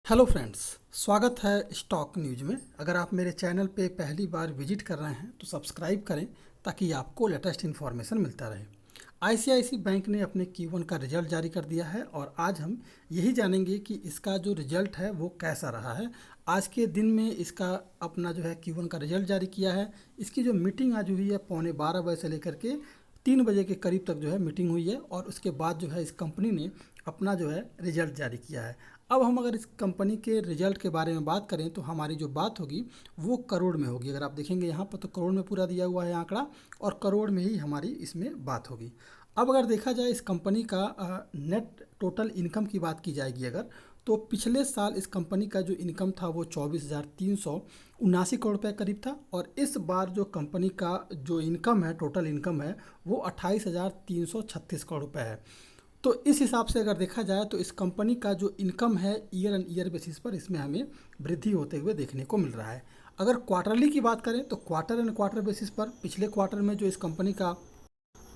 Hello friends, स्वागत है stock news में। अगर आप मेरे चैनल पे पहली बार विजिट कर रहे हैं तो सब्सक्राइब करें ताकि आपको लेटेस्ट इन्फॉर्मेशन मिलता रहे। आईसीआईसी बैंक ने अपने Q1 का रिजल्ट जारी कर दिया है और आज हम यही जानेंगे कि इसका जो रिजल्ट है वो कैसा रहा है। आज के दिन में इसका अपना जो है Q1 का रिजल्ट जारी किया है। इसकी जो मीटिंग आज हुई है 12:15 से लेकर के 3 बजे के करीब तक जो है मीटिंग हुई है और उसके बाद जो है इस कंपनी ने अपना जो है रिजल्ट जारी किया है। अब हम अगर इस कंपनी के रिजल्ट के बारे में बात करें तो हमारी जो बात होगी वो करोड़ में होगी। अगर आप देखेंगे यहाँ पर तो करोड़ में पूरा दिया हुआ है आंकड़ा और करोड़ में ही हमारी इसमें बात होगी। अब अगर देखा जाए इस कंपनी का नेट टोटल इनकम की बात की जाएगी अगर, तो पिछले साल इस कंपनी का जो इनकम था वो 24,379 करोड़ रुपये करीब था और इस बार जो कंपनी का जो इनकम है, टोटल इनकम है, वो 28,336 करोड़ रुपये है। तो इस हिसाब से अगर देखा जाए तो इस कंपनी का जो इनकम है ईयर एंड ईयर बेसिस पर इसमें हमें वृद्धि होते हुए देखने को मिल रहा है। अगर क्वार्टरली की बात करें तो क्वार्टर एंड क्वार्टर बेसिस पर पिछले क्वार्टर में जो इस कंपनी का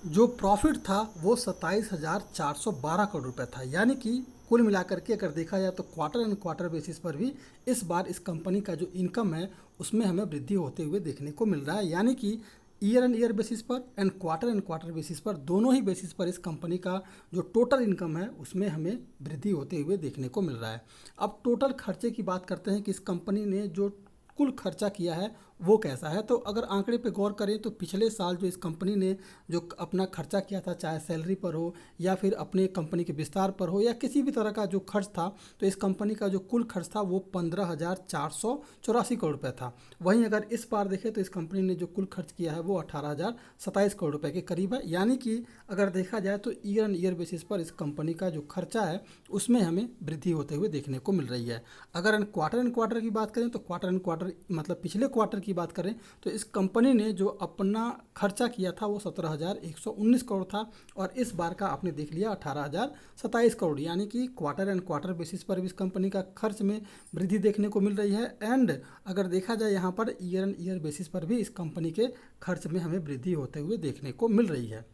जो प्रॉफिट था वो 27,412 करोड़ रुपए था। यानी कि कुल मिलाकर के अगर देखा जाए तो क्वार्टर एंड क्वार्टर बेसिस पर भी इस बार इस कंपनी का जो इनकम है उसमें हमें वृद्धि होते हुए देखने को मिल रहा है। यानी कि ईयर एंड ईयर बेसिस पर एंड क्वार्टर बेसिस पर, दोनों ही बेसिस पर इस कंपनी का जो टोटल इनकम है उसमें हमें वृद्धि होते हुए देखने को मिल रहा है। अब टोटल खर्चे की बात करते हैं कि इस कंपनी ने जो कुल खर्चा किया है वो कैसा है। तो अगर आंकड़े पे गौर करें तो पिछले साल जो इस कंपनी ने जो अपना खर्चा किया था, चाहे सैलरी पर हो या फिर अपने कंपनी के विस्तार पर हो या किसी भी तरह का जो खर्च था, तो इस कंपनी का जो कुल खर्च था वो 15,484 करोड़ रुपये था। वहीं अगर इस बार देखें तो इस कंपनी ने जो कुल खर्च किया है वो 18,027 करोड़ रुपये के करीब है। यानी कि अगर देखा जाए तो ईयर एंड ईयर बेसिस पर इस कंपनी का जो खर्चा है उसमें हमें वृद्धि होते हुए देखने को मिल रही है। अगर एंड क्वार्टर की बात करें तो क्वार्टर एंड क्वार्टर मतलब पिछले क्वार्टर की बात करें तो इस कंपनी ने जो अपना खर्चा किया था वो 17,119 करोड़ था और इस बार का आपने देख लिया 18,027 करोड़। यानी कि क्वार्टर एंड क्वार्टर बेसिस पर भी इस कंपनी का खर्च में वृद्धि देखने को मिल रही है एंड अगर देखा जाए यहाँ per year and year basis पर भी इस कंपनी के खर्च में हमें वृद्धि होते हुए देखने को मिल रही है।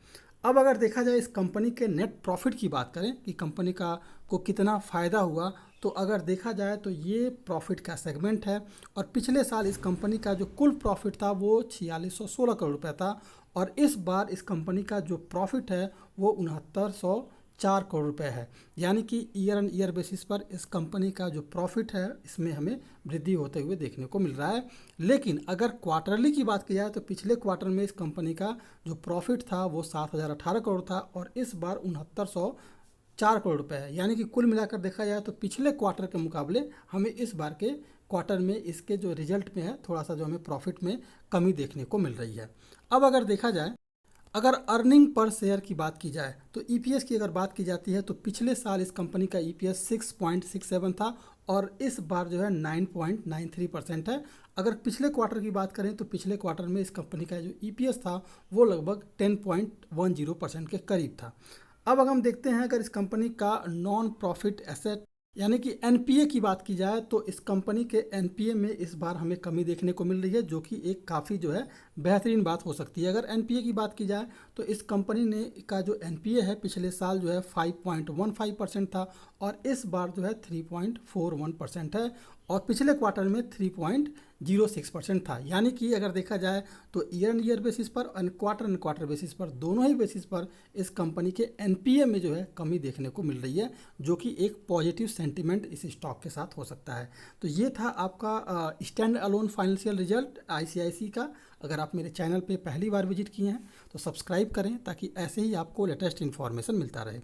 अब अगर देखा जाए इस कंपनी के नेट प्रॉफिट की बात करें कि कंपनी का को कितना फ़ायदा हुआ, तो अगर देखा जाए तो ये प्रॉफिट का सेगमेंट है और पिछले साल इस कंपनी का जो कुल प्रॉफिट था वो 4616 करोड़ रुपये था और इस बार इस कंपनी का जो प्रॉफिट है वो 6904 करोड़ रुपये है। यानी कि ईयर एंड ईयर बेसिस पर इस कंपनी का जो प्रॉफिट है इसमें हमें वृद्धि होते हुए देखने को मिल रहा है। लेकिन अगर क्वार्टरली की बात की जाए तो पिछले क्वार्टर में इस कंपनी का जो प्रॉफिट था वो 7,018 करोड़ था और इस बार 6904 करोड़ रुपये है। यानी कि कुल मिलाकर देखा जाए तो पिछले क्वार्टर के मुकाबले हमें इस बार के क्वार्टर में इसके जो रिजल्ट में है थोड़ा सा जो हमें प्रॉफिट में कमी देखने को मिल रही है। अब अगर देखा जाए अगर अर्निंग पर शेयर की बात की जाए तो ईपीएस की अगर बात की जाती है तो पिछले साल इस कंपनी का ईपीएस 6.67 था और इस बार जो है 9.93% है। अगर पिछले क्वार्टर की बात करें तो पिछले क्वार्टर में इस कंपनी का जो ईपीएस था वो लगभग 10.10% के करीब था। अब अगर हम देखते हैं अगर इस कंपनी का नॉन प्रॉफिट एसेट यानी कि एनपीए की बात की जाए तो इस कंपनी के एनपीए में इस बार हमें कमी देखने को मिल रही है, जो कि एक काफ़ी जो है बेहतरीन बात हो सकती है। अगर एनपीए की बात की जाए तो इस कंपनी ने का जो एनपीए है पिछले साल जो है 5.15% था और इस बार जो है 3.41% है और पिछले क्वार्टर में 3.06% था। यानी कि अगर देखा जाए तो ईयर एंड ईयर बेसिस पर एंड क्वार्टर बेसिस पर, दोनों ही बेसिस पर इस कंपनी के एनपीए में जो है कमी देखने को मिल रही है, जो कि एक पॉजिटिव सेंटिमेंट इस स्टॉक के साथ हो सकता है। तो ये था आपका stand alone financial result ICICI का। अगर आप मेरे चैनल पे पहली बार विजिट किए हैं तो सब्सक्राइब करें ताकि ऐसे ही आपको लेटेस्ट इन्फॉर्मेशन मिलता रहे।